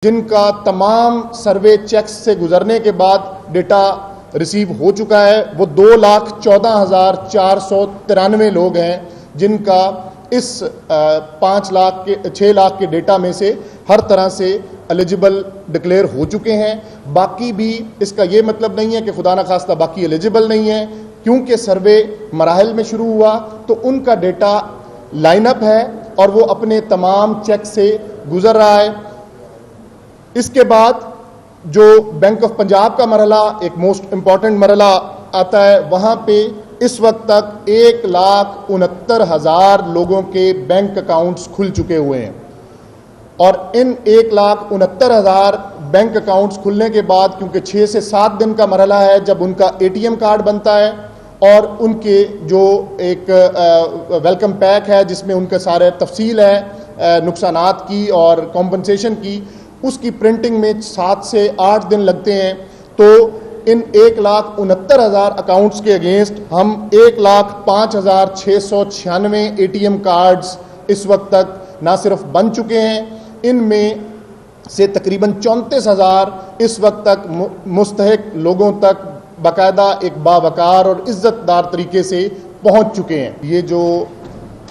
जिनका तमाम सर्वे चेक्स से गुजरने के बाद डेटा रिसीव हो चुका है, वो 2,14,493 लोग हैं जिनका इस 6 लाख के डेटा में से हर तरह से एलिजिबल डिक्लेयर हो चुके हैं। बाकी भी इसका ये मतलब नहीं है कि खुदा न खास्ता बाकी एलिजिबल नहीं है, क्योंकि सर्वे मराहल में शुरू हुआ तो उनका डेटा लाइनअप है और वो अपने तमाम चेक से गुजर रहा है। इसके बाद जो बैंक ऑफ पंजाब का मरहला एक मोस्ट इंपॉर्टेंट मरहला आता है, वहां पे इस वक्त तक 1,69,000 लोगों के बैंक अकाउंट्स खुल चुके हुए हैं और इन 1,69,000 बैंक अकाउंट्स खुलने के बाद, क्योंकि 6 से 7 दिन का मरहला है जब उनका एटीएम कार्ड बनता है और उनके जो एक वेलकम पैक है जिसमें उनके सारे तफसील है नुकसानात की और कॉम्पनसेशन की, उसकी प्रिंटिंग में 7 से 8 दिन लगते हैं। तो इन 1,69,000 अकाउंट्स के अगेंस्ट हम 1,05,696 एटीएम कार्ड्स इस वक्त तक ना सिर्फ बन चुके हैं, इनमें से तकरीबन 34,000 इस वक्त तक मुस्तहिक लोगों तक बाकायदा एक बावकार और इज्जतदार तरीके से पहुंच चुके हैं। ये जो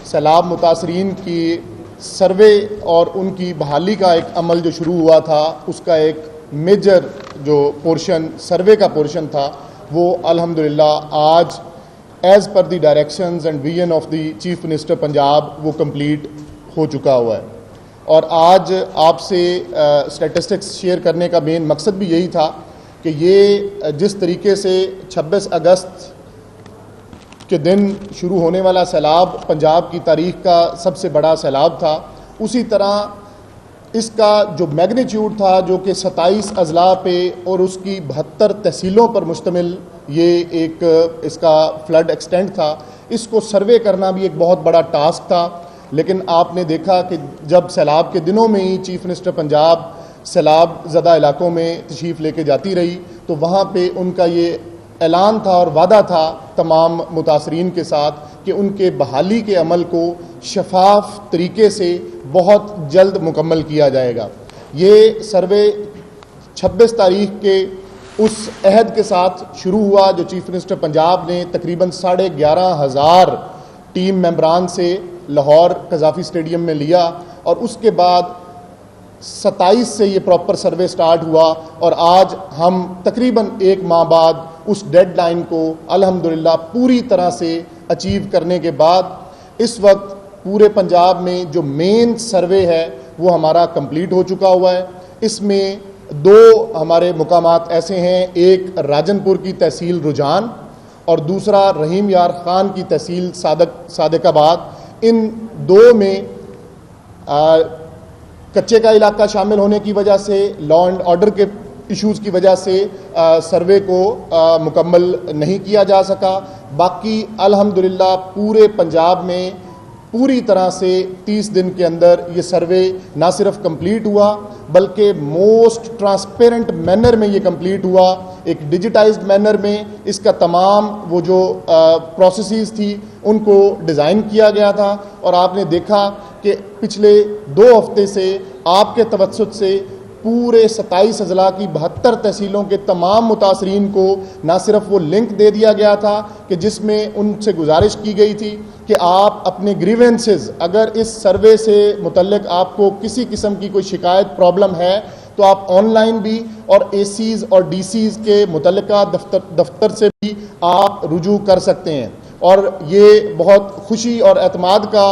सैलाब मुतासरीन की सर्वे और उनकी बहाली का एक अमल जो शुरू हुआ था, उसका एक मेजर जो पोर्शन सर्वे का पोर्शन था, वो अल्हम्दुलिल्लाह आज as per the directions and vision of the chief minister Punjab वो कंप्लीट हो चुका हुआ है। और आज आपसे स्टैटिस्टिक्स शेयर करने का मेन मकसद भी यही था कि ये जिस तरीके से 26 अगस्त के दिन शुरू होने वाला सैलाब पंजाब की तारीख का सबसे बड़ा सैलाब था, उसी तरह इसका जो मैग्नीट्यूड था जो कि 27 अजला पे और उसकी 72 तहसीलों पर मुश्तमिल ये एक इसका फ्लड एक्सटेंट था, इसको सर्वे करना भी एक बहुत बड़ा टास्क था। लेकिन आपने देखा कि जब सैलाब के दिनों में ही चीफ मिनिस्टर पंजाब सैलाब ज़दा इलाकों में तशरीफ़ लेके जाती रही, तो वहाँ पे उनका ये ऐलान था और वादा था तमाम मुतासरीन के साथ कि उनके बहाली के अमल को शफाफ तरीके से बहुत जल्द मुकम्मल किया जाएगा। ये सर्वे 26 तारीख के उस अहद के साथ शुरू हुआ जो चीफ मिनिस्टर पंजाब ने तकरीबन 11,500 टीम मेंबरान से लाहौर कज़ाफ़ी स्टेडियम में लिया और उसके बाद 27 से ये प्रॉपर सर्वे स्टार्ट हुआ और आज हम तकरीबन 1 माह बाद उस डेडलाइन को अल्हम्दुलिल्लाह पूरी तरह से अचीव करने के बाद इस वक्त पूरे पंजाब में जो मेन सर्वे है वो हमारा कंप्लीट हो चुका हुआ है। इसमें 2 हमारे मुकामात ऐसे हैं, एक राजनपुर की तहसील रुझान और दूसरा रहीम यार खान की तहसील सादिकाबाद। इन 2 में कच्चे का इलाका शामिल होने की वजह से, लॉ एंड ऑर्डर के इश्यूज़ की वजह से सर्वे को मुकम्मल नहीं किया जा सका। बाकी अल्हम्दुलिल्लाह पूरे पंजाब में पूरी तरह से 30 दिन के अंदर ये सर्वे ना सिर्फ कंप्लीट हुआ बल्कि मोस्ट ट्रांसपेरेंट मैनर में ये कंप्लीट हुआ, एक डिजिटाइज्ड मैनर में इसका तमाम वो जो प्रोसेसेस थी उनको डिज़ाइन किया गया था। और आपने देखा कि पिछले 2 हफ्ते से आपके तवज्जुह से पूरे 27 अजला की 72 तहसीलों के तमाम मुतासरीन को ना सिर्फ वो लिंक दे दिया गया था कि जिसमें उनसे गुजारिश की गई थी कि आप अपने ग्रीवेंसेस, अगर इस सर्वे से मुतल्लिक आपको किसी किस्म की कोई शिकायत प्रॉब्लम है तो आप ऑनलाइन भी और एसीज़ और डीसीज़ के मुतल्लिका दफ्तर से भी आप रुजू कर सकते हैं। और ये बहुत खुशी और एतमाद का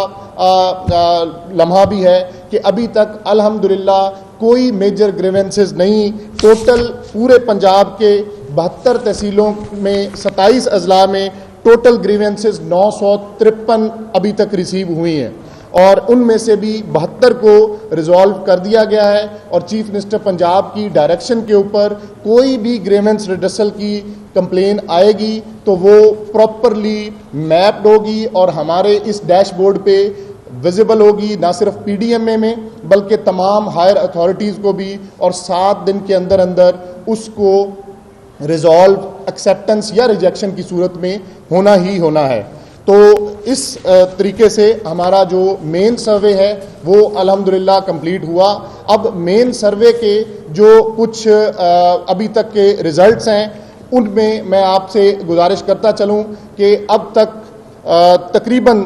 लम्हा भी है कि अभी तक अल्हम्दुलिल्लाह कोई मेजर ग्रीवेंसेस नहीं, टोटल पूरे पंजाब के 72 तहसीलों में 27 अजला में टोटल ग्रीवेंसेस 953 अभी तक रिसीव हुई हैं और उनमें से भी 72 को रिजॉल्व कर दिया गया है। और चीफ मिनिस्टर पंजाब की डायरेक्शन के ऊपर कोई भी ग्रीवेंस रिड्रेसल की कंप्लेन आएगी तो वो प्रॉपरली मैप्ड होगी और हमारे इस डैशबोर्ड पे विजिबल होगी, ना सिर्फ पीडीएम में बल्कि तमाम हायर अथॉरिटीज़ को भी, और 7 दिन के अंदर अंदर उसको रिजॉल्व, एक्सेप्टेंस या रिजेक्शन की सूरत में होना ही होना है। तो इस तरीके से हमारा जो मेन सर्वे है वो अल्हम्दुलिल्लाह कंप्लीट हुआ। अब मेन सर्वे के जो कुछ अभी तक के रिजल्ट्स हैं उनमें मैं आपसे गुजारिश करता चलूं कि अब तक तकरीबन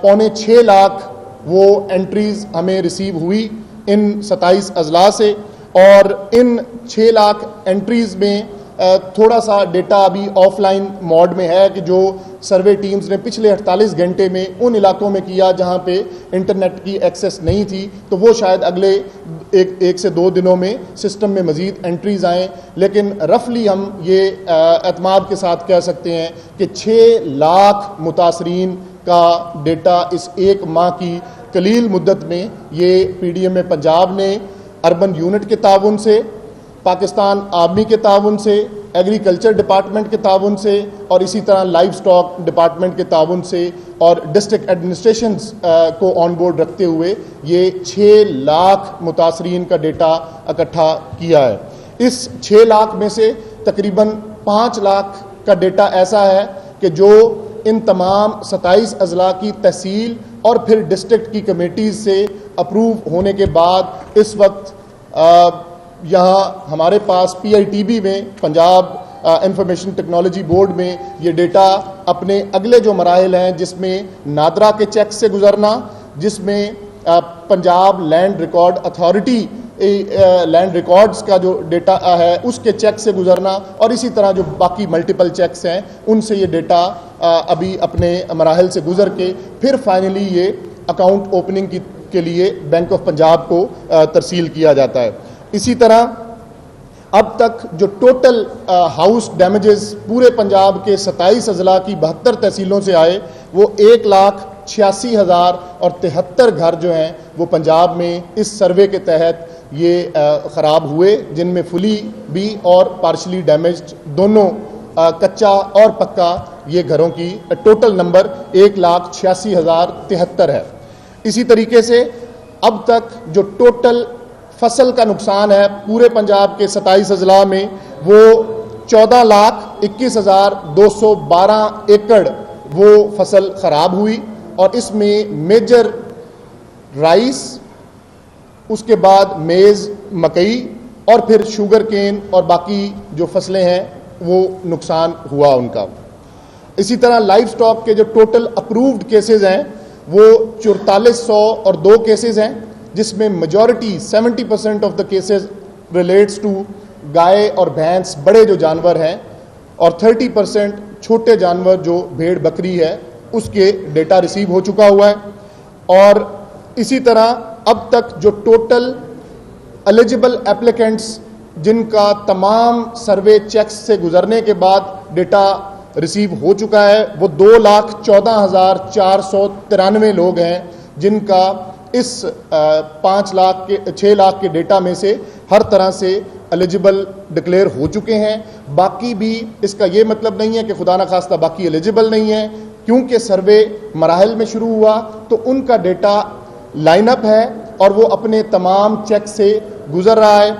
5.25 लाख वो एंट्रीज हमें रिसीव हुई इन 27 अजला से, और इन 6 लाख एंट्रीज में थोड़ा सा डेटा अभी ऑफलाइन मोड में है कि जो सर्वे टीम्स ने पिछले 48 घंटे में उन इलाकों में किया जहां पे इंटरनेट की एक्सेस नहीं थी, तो वो शायद अगले एक से 2 दिनों में सिस्टम में मज़ीद एंट्रीज आएँ। लेकिन रफली हम ये एतमाद के साथ कह सकते हैं कि 6 लाख मुतासरीन का डेटा इस एक माह की कलील मुद्दत में ये PDMA पंजाब ने अर्बन यूनिट के ताउन से, पाकिस्तान आर्मी के ताउन से, एग्रीकल्चर डिपार्टमेंट के ताउन से और इसी तरह लाइव स्टॉक डिपार्टमेंट के ताउन से और डिस्ट्रिक्ट एडमिनिस्ट्रेशन को ऑन बोर्ड रखते हुए ये 6 लाख मुतासरीन का डेटा इकट्ठा किया है। इस 6 लाख में से तकरीबन 5 लाख का डेटा ऐसा है कि जो इन तमाम 27 अजला की तहसील और फिर डिस्ट्रिक्ट की कमेटीज से अप्रूव होने के बाद इस वक्त यहाँ हमारे पास PITB में, पंजाब इंफॉर्मेशन टेक्नोलॉजी बोर्ड में ये डेटा अपने अगले जो मराहिल हैं जिसमें नादरा के चेक से गुजरना, जिसमें Punjab land record authority land records का जो डेटा है उसके चेक से गुजरना और इसी तरह जो बाकी मल्टीपल चेक्स हैं उनसे ये डेटा अभी अपने मराहिल से गुजर के फिर फाइनली ये अकाउंट ओपनिंग के लिए बैंक ऑफ पंजाब को तरसील किया जाता है। इसी तरह अब तक जो टोटल हाउस डैमेजेस पूरे पंजाब के 27 अजला की 72 तहसीलों से आए वो 1,86,073 घर जो हैं वो पंजाब में इस सर्वे के तहत ये ख़राब हुए, जिनमें फुली भी और पार्शली डैमेज्ड दोनों कच्चा और पक्का ये घरों की टोटल नंबर 1,86,073 है। इसी तरीके से अब तक जो टोटल फसल का नुकसान है पूरे पंजाब के 27 अजला में वो 14,21,212 एकड़ वो फसल ख़राब हुई और इसमें मेजर राइस, उसके बाद मेज़, मकई और फिर शुगर केन और बाकी जो फसलें हैं वो नुकसान हुआ उनका। इसी तरह लाइव स्टॉक के जो टोटल अप्रूव्ड केसेस हैं वो 4402 केसेस हैं, जिसमें majority 70% of the cases relates to गाय और भैंस, बड़े जो जानवर हैं, और 30% छोटे जानवर जो भेड़ बकरी है उसके डेटा रिसीव हो चुका हुआ है। और इसी तरह अब तक जो टोटल एलिजिबल एप्लीकेंट्स जिनका तमाम सर्वे चेक्स से गुजरने के बाद डेटा रिसीव हो चुका है वो 2,14,493 लोग हैं, जिनका इस 6 लाख के डेटा में से हर तरह से एलिजिबल डिक्लेयर हो चुके हैं। बाकी भी इसका ये मतलब नहीं है कि खुदा न खास्ता बाकी एलिजिबल नहीं है, क्योंकि सर्वे मराहल में शुरू हुआ तो उनका डेटा लाइनअप है और वो अपने तमाम चेक से गुजर रहा है।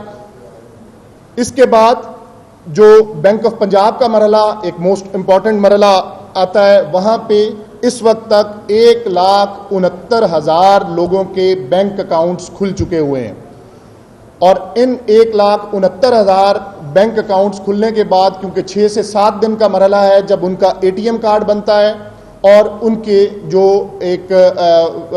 इसके बाद जो बैंक ऑफ पंजाब का मरहला, एक मोस्ट इम्पॉर्टेंट मरहला आता है, वहाँ पे इस वक्त तक 1,69,000 लोगों के बैंक अकाउंट्स खुल चुके हुए हैं और इन 1,69,000 बैंक अकाउंट्स खुलने के बाद, क्योंकि 6 से 7 दिन का मरहला है जब उनका ATM कार्ड बनता है और उनके जो एक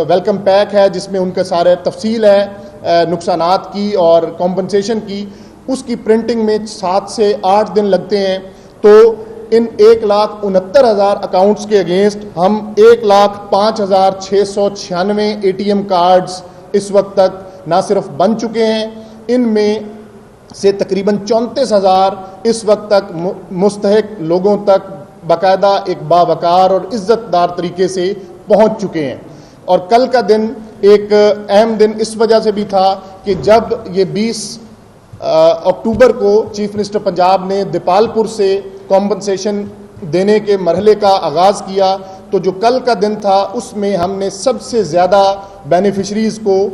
वेलकम पैक है जिसमें उनके सारे तफसील है नुकसानात की और कॉम्पनसेशन की, उसकी प्रिंटिंग में 7 से 8 दिन लगते हैं। तो इन 1,69,000 अकाउंट्स के अगेंस्ट हम 1,05,696 ATM कार्ड्स इस वक्त तक ना सिर्फ बन चुके हैं, इनमें से तकरीबन 34,000 इस वक्त तक मुस्तहिक लोगों तक बाकायदा एक बावकार और इज़्ज़तदार तरीके से पहुंच चुके हैं। और कल का दिन एक अहम दिन इस वजह से भी था कि जब ये 20 अक्टूबर को चीफ मिनिस्टर पंजाब ने दीपालपुर से कॉम्पनसेशन देने के मरहले का आगाज़ किया, तो जो कल का दिन था उसमें हमने सबसे ज़्यादा बेनिफिशरीज़ को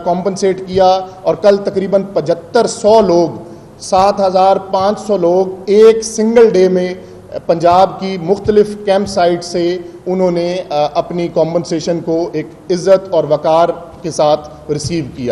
कॉम्पनसेट किया और कल तकरीबन 7500 लोग, 7,500 लोग एक सिंगल डे में पंजाब की मुख्तलिफ कैंप साइट से उन्होंने अपनी कॉम्पनसेशन को एक इज़्ज़त और वकार के साथ रिसीव किया।